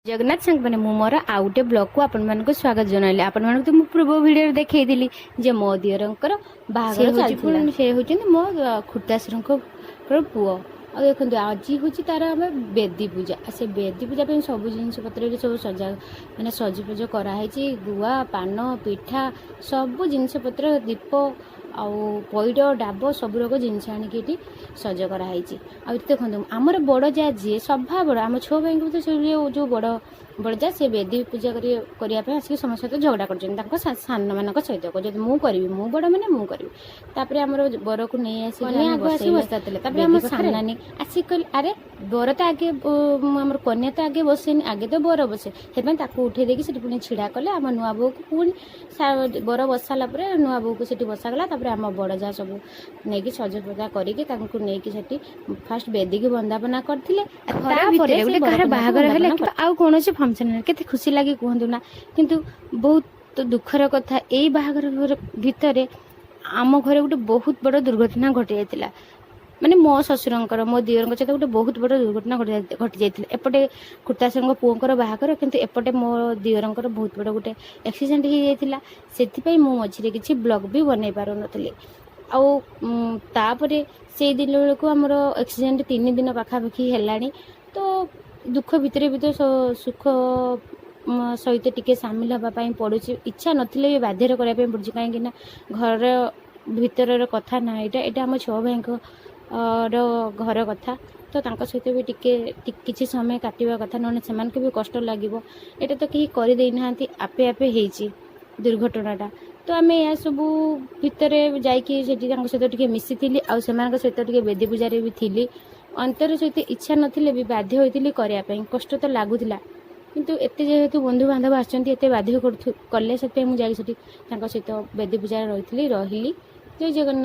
जगन्नाथ संग मैंने मोर आउ गोटे ब्लॉग को आपण को स्वागत जनइले। आपण तो पूर्व वीडियो देखी जे मो दियरंकर बाहागर से होती मो खुर्दासर पुओ आ देखो आज हूँ तार आम बेदी पूजा से बेदी पूजा सब जिनस पत्र सब सजा मैंने सजफज कराई गुआ पान पिठा सब जिनस पत्र दीप आउ पैड डाब सब रोग जिनस आनिकी सज कराई। आ देखो आमर बड़ जा जी सभा बड़ आम छो भाई को तो जो बड़ बड़ जा सी बेदी पूजा करने आसिक समस्त सहित झगड़ा कर सान मान सहित कहते मुझे करी मु बड़ मैंने मुझे करी आमर बर को नहीं आगे बसता आम सामनानी आसिक कह अरे बर तो आगे आम कन्या तो आगे बसेनि आगे तो बर बसे से उठे देखिए पुणी छिड़ा कले आम नुआ बो को पुणी बर बस सारा नुआ बो को बसागला आम बड़ जा सब नहीं सजपजा करके फास्ट बेदी की बंदापना करते बाहागर आउ कौन फंक्शन के खुशी लगे कहतु ना किंतु बहुत दुखर कथा यही बाहागर भितर आम घर गोटे बहुत बड़ दुर्घटना घटी जाता माने मो ससुरंकर मो दियर सहित गोटे बहुत बड़ दुर्घटना घटी जाती एपटे खुर्दासर पुओंकर बाहागर किंतु एपटे मो दियरंकर बहुत बड़ गोटे एक्सीडेंट हो जाता से मझे किसी ब्लॉग भी बनई पार नी आउे से दिन बेलू आमर एक्सीडेंट 3 दिन पाखापाखि है तो दुख भितर भी तो सुख सहित टिके सामिल हाँपाई पड़ू इच्छा नथिले भी बाध्य करने पड़ुଛି कहीं घर भितर कथा ना यहाँ आम छो भाई घर कथा तो सहित भी टिके किसी समय काटिया कथा ना से भी कष्ट लगे यहाँ तो कहीं करदे ना आपे आपे होती दुर्घटनाटा तो आम यह सब भितर सहित मिसी थी आउ सहित बेदी पूजारे भी थी अंतर सहित इच्छा नथिले भी बाध्य होती करने कष्ट तो लगुला किंतु एते जेहेतु बंधु बांधव आते बाध्य कले से मुझे सहित बेदी पूजा रही जय जगन्नाथ।